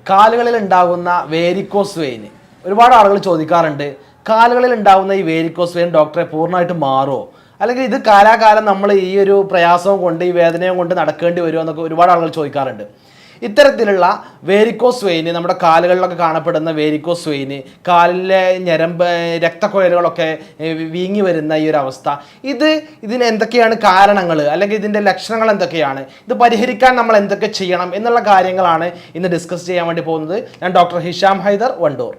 കാലുകളിൽ ഉണ്ടാകുന്ന വേരിക്കോസ് വെയിന് ഒരുപാട് ആളുകൾ ചോദിക്കാറുണ്ട്. കാലുകളിൽ ഉണ്ടാകുന്ന ഈ വേരിക്കോസ് വെയിൻ ഡോക്ടറെ പൂർണ്ണമായിട്ട് മാറുമോ, അല്ലെങ്കിൽ ഇത് കാലാകാലം നമ്മൾ ഈ ഒരു പ്രയാസവും കൊണ്ട് ഈ വേദനയും കൊണ്ട് നടക്കേണ്ടി വരുമോ എന്നൊക്കെ ഒരുപാട് ആളുകൾ ചോദിക്കാറുണ്ട്. ഇത്തരത്തിലുള്ള വേരിക്കോസ് വെയിന്, നമ്മുടെ കാലുകളിലൊക്കെ കാണപ്പെടുന്ന വേരിക്കോസ് വെയിന്, കാലിലെ ഞരമ്പ് രക്തക്കുഴലുകളൊക്കെ വീങ്ങി വരുന്ന ഈ ഒരു അവസ്ഥ, ഇതിന് എന്തൊക്കെയാണ് കാരണങ്ങൾ, അല്ലെങ്കിൽ ഇതിൻ്റെ ലക്ഷണങ്ങൾ എന്തൊക്കെയാണ്, ഇത് പരിഹരിക്കാൻ നമ്മൾ എന്തൊക്കെ ചെയ്യണം എന്നുള്ള കാര്യങ്ങളാണ് ഇന്ന് ഡിസ്കസ് ചെയ്യാൻ വേണ്ടി പോകുന്നത്. ഞാൻ ഡോക്ടർ ഹിഷാം ഹൈദർ, വണ്ടൂർ.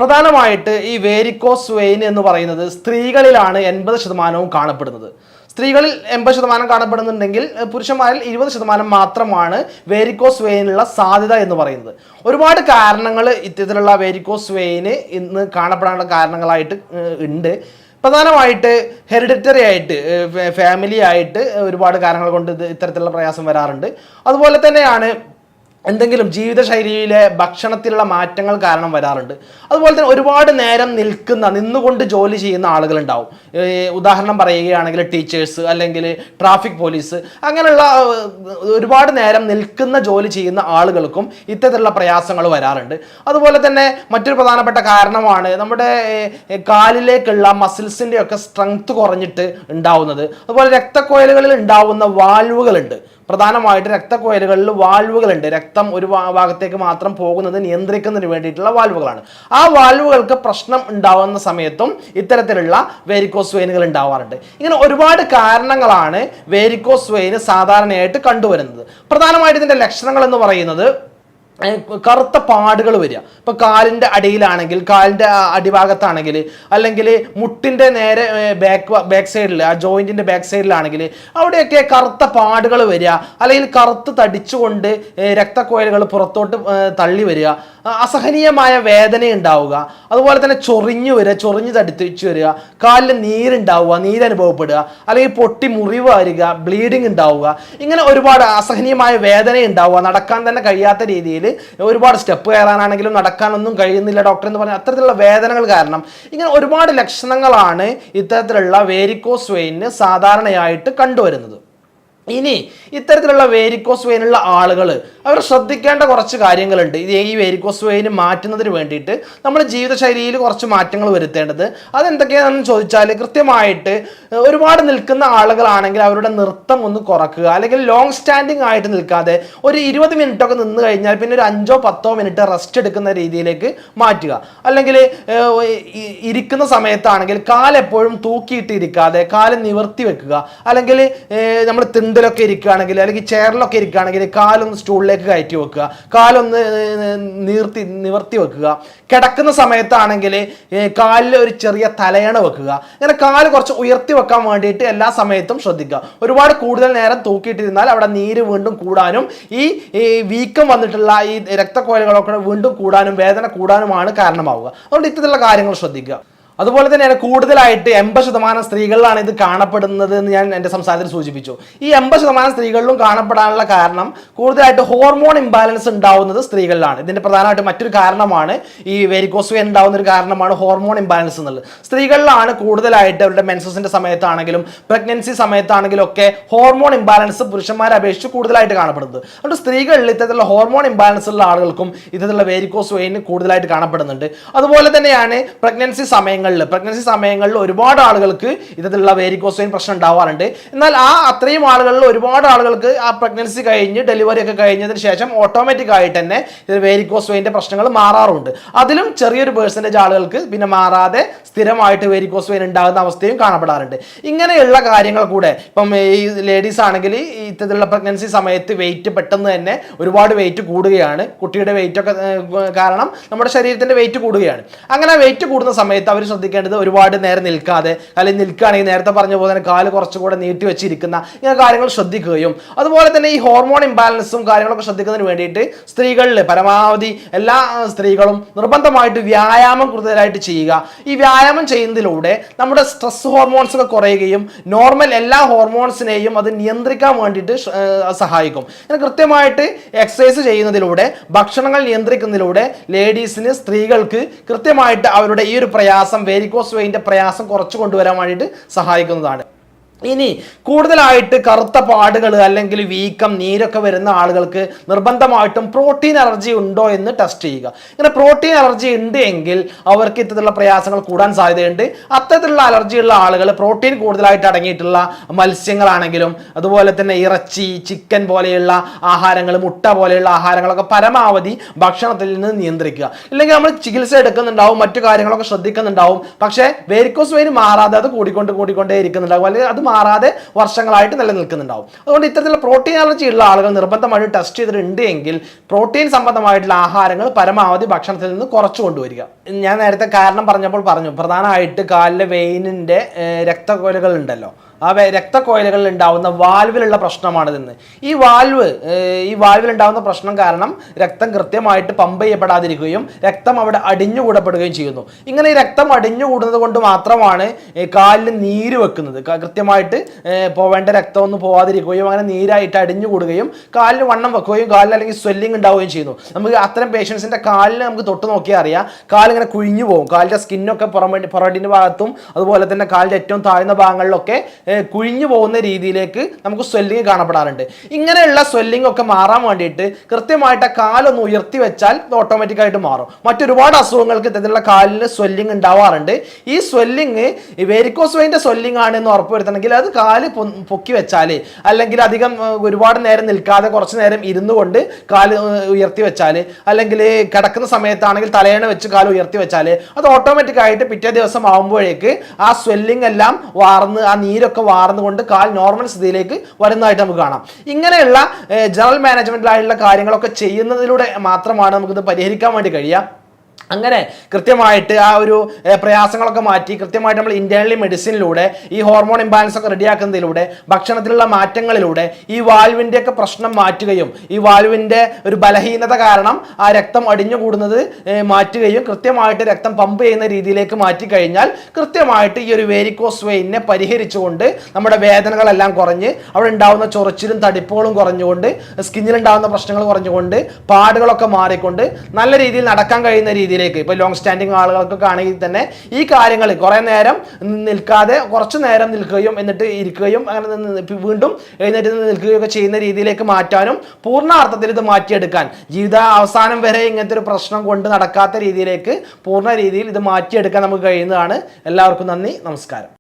പ്രധാനമായിട്ട് ഈ വേരിക്കോസ് വെയിൻ എന്ന് പറയുന്നത് സ്ത്രീകളിലാണ് 80% കാണപ്പെടുന്നത്. സ്ത്രീകളിൽ 80% കാണപ്പെടുന്നുണ്ടെങ്കിൽ പുരുഷന്മാരിൽ 20% മാത്രമാണ് വേരിക്കോസ് വെയിനുള്ള സാധ്യത എന്ന് പറയുന്നത്. ഒരുപാട് കാരണങ്ങൾ ഇത്തരത്തിലുള്ള വേരിക്കോസ് വെയിന് ഇന്ന് കാണപ്പെടാനുള്ള കാരണങ്ങളായിട്ട് ഉണ്ട്. പ്രധാനമായിട്ട് ഹെറിഡിറ്ററി ആയിട്ട്, ഫാമിലി ആയിട്ട് ഒരുപാട് കാരണങ്ങൾ കൊണ്ട് ഇത്തരത്തിലുള്ള പ്രയാസം വരാറുണ്ട്. അതുപോലെ തന്നെയാണ് എന്തെങ്കിലും ജീവിതശൈലിയിലെ ഭക്ഷണത്തിലുള്ള മാറ്റങ്ങൾ കാരണം വരാറുണ്ട്. അതുപോലെ തന്നെ ഒരുപാട് നേരം നിന്നുകൊണ്ട് ജോലി ചെയ്യുന്ന ആളുകളുണ്ടാവും. ഉദാഹരണം പറയുകയാണെങ്കിൽ ടീച്ചേഴ്സ്, അല്ലെങ്കിൽ ട്രാഫിക് പോലീസ്, അങ്ങനെയുള്ള ഒരുപാട് നേരം നിൽക്കുന്ന ജോലി ചെയ്യുന്ന ആളുകൾക്കും ഇത്തരത്തിലുള്ള പ്രയാസങ്ങൾ വരാറുണ്ട്. അതുപോലെ തന്നെ മറ്റൊരു പ്രധാനപ്പെട്ട കാരണമാണ് നമ്മുടെ കാലിലേക്കുള്ള മസിൽസിൻ്റെ ഒക്കെ സ്ട്രെങ്ത് കുറഞ്ഞിട്ട് ഉണ്ടാവുന്നത്. അതുപോലെ രക്തക്കുഴലുകളിൽ ഉണ്ടാവുന്ന വാൽവുകളുണ്ട്. പ്രധാനമായിട്ട് രക്തക്കുഴലുകളിൽ വാൽവുകളുണ്ട്. രക്തം ഒരു ഭാഗത്തേക്ക് മാത്രം പോകുന്നത് നിയന്ത്രിക്കുന്നതിന് വേണ്ടിയിട്ടുള്ള വാൽവുകളാണ്. ആ വാൽവുകൾക്ക് പ്രശ്നം ഉണ്ടാവുന്ന സമയത്തും ഇത്തരത്തിലുള്ള വേരിക്കോസ് വെയിനുകൾ ഉണ്ടാവാറുണ്ട്. ഇങ്ങനെ ഒരുപാട് കാരണങ്ങളാണ് വേരിക്കോസ് വെയിന് സാധാരണയായിട്ട് കണ്ടുവരുന്നത്. പ്രധാനമായിട്ട് ഇതിൻ്റെ ലക്ഷണങ്ങൾ എന്ന് പറയുന്നത് കറുത്ത പാടുകൾ വരിക. ഇപ്പോൾ കാലിൻ്റെ അടിയിലാണെങ്കിൽ, കാലിൻ്റെ അടിഭാഗത്താണെങ്കിൽ, അല്ലെങ്കിൽ മുട്ടിൻ്റെ നേരെ ബാക്ക് സൈഡിൽ, ആ ജോയിൻറ്റിൻ്റെ ബാക്ക് സൈഡിലാണെങ്കിൽ അവിടെയൊക്കെ കറുത്ത പാടുകൾ വരിക, അല്ലെങ്കിൽ കറുത്ത് തടിച്ചുകൊണ്ട് രക്തക്കുഴലുകൾ പുറത്തോട്ട് തള്ളി വരിക, അസഹനീയമായ വേദന ഉണ്ടാവുക, അതുപോലെ തന്നെ ചൊറിഞ്ഞു തടിച്ചു വരിക, കാലിൽ നീരുണ്ടാവുക, നീരനുഭവപ്പെടുക, അല്ലെങ്കിൽ പൊട്ടി മുറിവ് വരിക, ബ്ലീഡിങ് ഉണ്ടാവുക, ഇങ്ങനെ ഒരുപാട് അസഹനീയമായ വേദന ഉണ്ടാവുക, നടക്കാൻ തന്നെ കഴിയാത്ത രീതിയിൽ ഒരുപാട് സ്റ്റെപ്പ് കയറാനാണെങ്കിലും നടക്കാനൊന്നും കഴിയുന്നില്ല ഡോക്ടർ എന്ന് പറഞ്ഞാൽ അത്തരത്തിലുള്ള വേദനകൾ കാരണം ഇങ്ങനെ ഒരുപാട് ലക്ഷണങ്ങളാണ് ഇത്തരത്തിലുള്ള വേരിക്കോസ് വെയിന് സാധാരണയായിട്ട് കണ്ടുവരുന്നത്. ഇനി ഇത്തരത്തിലുള്ള വേരിക്കോസ് വെയിനുള്ള ആളുകൾ അവർ ശ്രദ്ധിക്കേണ്ട കുറച്ച് കാര്യങ്ങളുണ്ട്. ഈ വേരിക്കോസ് വെയിന് മാറ്റുന്നതിന് വേണ്ടിയിട്ട് നമ്മൾ ജീവിതശൈലിയിൽ കുറച്ച് മാറ്റങ്ങൾ വരുത്തേണ്ടത്. അതെന്തൊക്കെയാണെന്ന് ചോദിച്ചാൽ, കൃത്യമായിട്ട് ഒരുപാട് നിൽക്കുന്ന ആളുകളാണെങ്കിൽ അവരുടെ നൃത്തം ഒന്ന് കുറക്കുക, അല്ലെങ്കിൽ ലോങ് സ്റ്റാൻഡിങ് ആയിട്ട് നിൽക്കാതെ ഒരു 20 മിനിറ്റൊക്കെ നിന്ന് കഴിഞ്ഞാൽ പിന്നെ ഒരു 5-10 മിനിറ്റ് റെസ്റ്റ് എടുക്കുന്ന രീതിയിലേക്ക് മാറ്റുക. അല്ലെങ്കിൽ ഇരിക്കുന്ന സമയത്താണെങ്കിൽ കാലെപ്പോഴും തൂക്കിയിട്ട് ഇരിക്കാതെ കാല് നിവർത്തി വെക്കുക, അല്ലെങ്കിൽ നമ്മൾ ിലൊക്കെ ഇരിക്കുകയാണെങ്കിൽ, അല്ലെങ്കിൽ ചെയറിലൊക്കെ ഇരിക്കുകയാണെങ്കിൽ കാലൊന്ന് സ്റ്റൂളിലേക്ക് കയറ്റി വെക്കുക, കാലൊന്ന് നിവർത്തി വെക്കുക. കിടക്കുന്ന സമയത്താണെങ്കിൽ കാലിൽ ഒരു ചെറിയ തലയണ വെക്കുക. ഇങ്ങനെ കാല് കുറച്ച് ഉയർത്തി വെക്കാൻ വേണ്ടിയിട്ട് എല്ലാ സമയത്തും ശ്രദ്ധിക്കുക. ഒരുപാട് കൂടുതൽ നേരം തൂക്കിയിട്ടിരുന്നാൽ അവിടെ നീര് വീണ്ടും കൂടാനും ഈ വീക്കം വന്നിട്ടുള്ള ഈ രക്തക്കുഴലുകളൊക്കെ വീണ്ടും കൂടാനും വേദന കൂടാനുമാണ് കാരണമാവുക. അതുകൊണ്ട് ഇത്തരത്തിലുള്ള കാര്യങ്ങൾ ശ്രദ്ധിക്കുക. അതുപോലെ തന്നെയാണ് കൂടുതലായിട്ട് 80% സ്ത്രീകളിലാണ് ഇത് കാണപ്പെടുന്നത് എന്ന് ഞാൻ എൻ്റെ സംസാരത്തിൽ സൂചിപ്പിച്ചു. ഈ 80% സ്ത്രീകളിലും കാണപ്പെടാനുള്ള കാരണം കൂടുതലായിട്ട് ഹോർമോൺ ഇംബാലൻസ് ഉണ്ടാവുന്നത് സ്ത്രീകളിലാണ്. ഇതിൻ്റെ പ്രധാനമായിട്ട് മറ്റൊരു കാരണമാണ് ഈ വേരിക്കോസ് വെയിൻ ഉണ്ടാവുന്ന ഒരു കാരണമാണ് ഹോർമോൺ ഇംബാലൻസ് എന്നുള്ളത്. സ്ത്രീകളിലാണ് കൂടുതലായിട്ട് അവരുടെ മെൻസസിൻ്റെ സമയത്താണെങ്കിലും പ്രഗ്നൻസി സമയത്താണെങ്കിലും ഒക്കെ ഹോർമോൺ ഇംബാലൻസ് പുരുഷന്മാരെ അപേക്ഷിച്ച് കൂടുതലായിട്ട് കാണപ്പെടുന്നത്. അതുകൊണ്ട് സ്ത്രീകളിൽ ഇത്തരത്തിലുള്ള ഹോർമോൺ ഇംബാലൻസ് ഉള്ള ആളുകൾക്കും ഇത്തരത്തിലുള്ള വേരിക്കോസ് വെയിൻ കൂടുതലായിട്ട് കാണപ്പെടുന്നുണ്ട്. അതുപോലെ തന്നെയാണ് പ്രഗ്നൻസി സമയങ്ങളിൽ ഒരുപാട് ആളുകൾക്ക് ഇത്തരത്തിലുള്ള വേരിക്കോസ് വെയിൻ പ്രശ്നം ഉണ്ടാവാറുണ്ട്. എന്നാൽ അത്രയും ആളുകളിൽ ഒരുപാട് ആളുകൾക്ക് ആ പ്രഗ്നൻസി കഴിഞ്ഞ് ഡെലിവറി ഒക്കെ കഴിഞ്ഞതിന് ശേഷം ഓട്ടോമാറ്റിക് ആയിട്ട് തന്നെ വേരിക്കോസ് വെയിൻ്റെ പ്രശ്നങ്ങൾ മാറാറുണ്ട്. അതിലും ചെറിയൊരു പെർസെൻറ്റേജ് ആളുകൾക്ക് പിന്നെ മാറാതെ സ്ഥിരമായിട്ട് വേരിക്കോസ് വെയിൻ ഉണ്ടാകുന്ന അവസ്ഥയും കാണപ്പെടാറുണ്ട്. ഇങ്ങനെയുള്ള കാര്യങ്ങൾ കൂടെ ഇപ്പം ഈ ലേഡീസ് ആണെങ്കിൽ ഇത്തരത്തിലുള്ള പ്രഗ്നൻസി സമയത്ത് വെയിറ്റ് പെട്ടെന്ന് തന്നെ ഒരുപാട് വെയിറ്റ് കൂടുകയാണ്. കുട്ടിയുടെ വെയിറ്റ് ഒക്കെ കാരണം നമ്മുടെ ശരീരത്തിൻ്റെ വെയിറ്റ് കൂടുകയാണ്. അങ്ങനെ വെയിറ്റ് കൂടുന്ന സമയത്ത് അവർ ശ്രദ്ധിക്കേണ്ടത് ഒരുപാട് നേരം നിൽക്കാതെ, അല്ലെങ്കിൽ നിൽക്കുകയാണെങ്കിൽ നേരത്തെ പറഞ്ഞ പോലെ തന്നെ കാല് കുറച്ചുകൂടെ നീട്ടി വെച്ചിരിക്കുന്ന ഇങ്ങനെ കാര്യങ്ങൾ ശ്രദ്ധിക്കുകയും, അതുപോലെ തന്നെ ഈ ഹോർമോൺ ഇംബാലൻസും കാര്യങ്ങളൊക്കെ ശ്രദ്ധിക്കുന്നതിന് വേണ്ടിയിട്ട് സ്ത്രീകളിൽ പരമാവധി എല്ലാ സ്ത്രീകളും നിർബന്ധമായിട്ട് വ്യായാമം കൂടുതലായിട്ട് ചെയ്യുക. ഈ വ്യായാമം ചെയ്യുന്നതിലൂടെ നമ്മുടെ സ്ട്രെസ് ഹോർമോൺസ് ഒക്കെ കുറയുകയും നോർമൽ എല്ലാ ഹോർമോൺസിനെയും അത് നിയന്ത്രിക്കാൻ വേണ്ടിയിട്ട് സഹായിക്കും. അങ്ങനെ കൃത്യമായിട്ട് എക്സസൈസ് ചെയ്യുന്നതിലൂടെ, ഭക്ഷണങ്ങൾ നിയന്ത്രിക്കുന്നതിലൂടെ ലേഡീസിന്, സ്ത്രീകൾക്ക് കൃത്യമായിട്ട് അവരുടെ ഈ ഒരു പ്രയാസം വേരിക്കോസ് വെയിൻ്റെ പ്രയാസം കുറച്ച് കൊണ്ടുവരാൻ വേണ്ടിയിട്ട് സഹായിക്കുന്നതാണ്. ഇനി കൂടുതലായിട്ട് കറുത്ത പാടുകൾ അല്ലെങ്കിൽ വീക്കം, നീരൊക്കെ വരുന്ന ആളുകൾക്ക് നിർബന്ധമായിട്ടും പ്രോട്ടീൻ അലർജി ഉണ്ടോ എന്ന് ടെസ്റ്റ് ചെയ്യുക. ഇങ്ങനെ പ്രോട്ടീൻ അലർജി ഉണ്ട് എങ്കിൽ അവർക്ക് ഇത്തരത്തിലുള്ള പ്രയാസങ്ങൾ കൂടാൻ സാധ്യതയുണ്ട്. അത്തരത്തിലുള്ള അലർജി ഉള്ള ആളുകൾ പ്രോട്ടീൻ കൂടുതലായിട്ട് അടങ്ങിയിട്ടുള്ള മത്സ്യങ്ങളാണെങ്കിലും അതുപോലെ തന്നെ ഇറച്ചി, ചിക്കൻ പോലെയുള്ള ആഹാരങ്ങൾ, മുട്ട പോലെയുള്ള ആഹാരങ്ങളൊക്കെ പരമാവധി ഭക്ഷണത്തിൽ നിന്ന് നിയന്ത്രിക്കുക. ഇല്ലെങ്കിൽ നമ്മൾ ചികിത്സ എടുക്കുന്നുണ്ടാവും, മറ്റു കാര്യങ്ങളൊക്കെ ശ്രദ്ധിക്കുന്നുണ്ടാവും, പക്ഷേ വേരിക്കോസ് വെയിൻ മാറാതെ അത് കൂടിക്കൊണ്ടേ ഇരിക്കുന്നുണ്ടാവും, അല്ലെങ്കിൽ അത് മാറാതെ വർഷങ്ങളായിട്ട് നിലനിൽക്കുന്നുണ്ടാവും. അതുകൊണ്ട് ഇത്തരത്തിലുള്ള പ്രോട്ടീൻ അലർജി ഉള്ള ആളുകൾ നിർബന്ധമായിട്ട് ടെസ്റ്റ് ചെയ്തിട്ടുണ്ട് എങ്കിൽ പ്രോട്ടീൻ സംബന്ധമായിട്ടുള്ള ആഹാരങ്ങൾ പരമാവധി ഭക്ഷണത്തിൽ നിന്ന് കുറച്ചു കൊണ്ടുവരിക. ഞാൻ നേരത്തെ കാരണം പറഞ്ഞപ്പോൾ പറഞ്ഞു, പ്രധാനമായിട്ട് കാലിലെ വെയിനിൻ്റെ രക്തക്കൊലകൾ ഉണ്ടല്ലോ, ആ രക്തക്കൊയലുകളിൽ ഉണ്ടാവുന്ന വാൽവിലുള്ള പ്രശ്നമാണിതെന്ന്. ഈ വാൽവിൽ ഉണ്ടാവുന്ന പ്രശ്നം കാരണം രക്തം കൃത്യമായിട്ട് പമ്പ് ചെയ്യപ്പെടാതിരിക്കുകയും രക്തം അവിടെ അടിഞ്ഞുകൂടപ്പെടുകയും ചെയ്യുന്നു. ഇങ്ങനെ ഈ രക്തം അടിഞ്ഞുകൂടുന്നത് കൊണ്ട് മാത്രമാണ് കാലിൽ നീര് വെക്കുന്നത്. കൃത്യമായിട്ട് പോവേണ്ട രക്തമൊന്നും പോവാതിരിക്കുകയും അങ്ങനെ നീരായിട്ട് അടിഞ്ഞുകൂടുകയും കാലിന് വണ്ണം വെക്കുകയും കാലിൽ അല്ലെങ്കിൽ സ്വെല്ലിംഗ് ഉണ്ടാവുകയും ചെയ്യുന്നു. നമുക്ക് അത്തരം പേഷ്യൻസിൻ്റെ കാലിന് നമുക്ക് തൊട്ട് നോക്കിയാൽ അറിയാം, കാലിങ്ങനെ കുഴിഞ്ഞു പോകും. കാലിൻ്റെ സ്കിന്നൊക്കെ പുറടിൻ്റെ ഭാഗത്തും അതുപോലെ തന്നെ കാലിൻ്റെ ഏറ്റവും താഴ്ന്ന ഭാഗങ്ങളിലൊക്കെ കുഴിഞ്ഞു പോകുന്ന രീതിയിലേക്ക് നമുക്ക് സ്വെല്ലിങ് കാണപ്പെടാറുണ്ട്. ഇങ്ങനെയുള്ള സ്വെല്ലിംഗ് ഒക്കെ മാറാൻ വേണ്ടിയിട്ട് കൃത്യമായിട്ട് കാലൊന്ന് ഉയർത്തി വെച്ചാൽ ഇത് ഓട്ടോമാറ്റിക്കായിട്ട് മാറും. മറ്റൊരുപാട് അസുഖങ്ങൾക്ക് ഇത്തരത്തിലുള്ള കാലിന് സ്വെല്ലിംഗ് ഉണ്ടാവാറുണ്ട്. ഈ സ്വെല്ലിങ് വേരിക്കോസ് വെയിൻ്റെ സ്വെല്ലിംഗ് ആണ് എന്ന് ഉറപ്പുവരുത്തണമെങ്കിൽ അത് കാല് പൊക്കി വെച്ചാൽ, അല്ലെങ്കിൽ അധികം ഒരുപാട് നേരം നിൽക്കാതെ കുറച്ച് നേരം ഇരുന്നു കൊണ്ട് കാല് ഉയർത്തി വെച്ചാൽ, അല്ലെങ്കിൽ കിടക്കുന്ന സമയത്താണെങ്കിൽ തലയണ വെച്ച് കാല് ഉയർത്തി വെച്ചാൽ അത് ഓട്ടോമാറ്റിക്കായിട്ട് പിറ്റേ ദിവസം ആകുമ്പോഴേക്ക് ആ സ്വെല്ലിംഗ് എല്ലാം വാർന്ന് ആ നീരൊക്കെ വാർന്നുകൊണ്ട് കാൽ നോർമൽ സ്ഥിതിയിലേക്ക് വരുന്നതായിട്ട് നമുക്ക് കാണാം. ഇങ്ങനെയുള്ള ജനറൽ മാനേജ്മെന്റിലായിട്ടുള്ള കാര്യങ്ങളൊക്കെ ചെയ്യുന്നതിലൂടെ മാത്രമാണ് നമുക്കിത് പരിഹരിക്കാൻ വേണ്ടി കഴിയുക. അങ്ങനെ കൃത്യമായിട്ട് ആ ഒരു പ്രയാസങ്ങളൊക്കെ മാറ്റി കൃത്യമായിട്ട് നമ്മൾ ഇന്റേണലി മെഡിസിനിലൂടെ ഈ ഹോർമോൺ ഇംബാലൻസ് ഒക്കെ റെഡിയാക്കുന്നതിലൂടെ ഭക്ഷണത്തിലുള്ള മാറ്റങ്ങളിലൂടെ ഈ വാൽവിൻ്റെ ഒക്കെ പ്രശ്നം മാറ്റുകയും ഈ വാൽവിൻ്റെ ഒരു ബലഹീനത കാരണം ആ രക്തം അടിഞ്ഞുകൂടുന്നത് മാറ്റുകയും കൃത്യമായിട്ട് രക്തം പമ്പ് ചെയ്യുന്ന രീതിയിലേക്ക് മാറ്റി കഴിഞ്ഞാൽ കൃത്യമായിട്ട് ഈ ഒരു വേരിക്കോസ് വെയിനെ പരിഹരിച്ചുകൊണ്ട് നമ്മുടെ വേദനകളെല്ലാം കുറഞ്ഞ് അവിടെ ഉണ്ടാകുന്ന ചൊറിച്ചിലും തടിപ്പുകളും കുറഞ്ഞുകൊണ്ട് സ്കിന്നിലുണ്ടാകുന്ന പ്രശ്നങ്ങൾ കുറഞ്ഞുകൊണ്ട് പാടുകളൊക്കെ മാറിക്കൊണ്ട് നല്ല രീതിയിൽ നടക്കാൻ കഴിയുന്ന രീതിയിലേക്ക് ഇപ്പോൾ ലോങ് സ്റ്റാൻഡിങ് ആളുകൾക്കൊക്കെ ആണെങ്കിൽ തന്നെ ഈ കാര്യങ്ങൾ കുറേ നേരം നിൽക്കാതെ കുറച്ച് നേരം നിൽക്കുകയും എന്നിട്ട് ഇരിക്കുകയും അങ്ങനെ വീണ്ടും എഴുന്നേറ്റ് നിൽക്കുകയും ഒക്കെ ചെയ്യുന്ന രീതിയിലേക്ക് മാറ്റാനും പൂർണ്ണാർത്ഥത്തിൽ ഇത് മാറ്റിയെടുക്കാൻ ജീവിത അവസാനം വരെ ഇങ്ങനത്തെ ഒരു പ്രശ്നം കൊണ്ട് നടക്കാത്ത രീതിയിലേക്ക് പൂർണ്ണ രീതിയിൽ ഇത് മാറ്റിയെടുക്കാൻ നമുക്ക് കഴിയുന്നതാണ്. എല്ലാവർക്കും നന്ദി, നമസ്കാരം.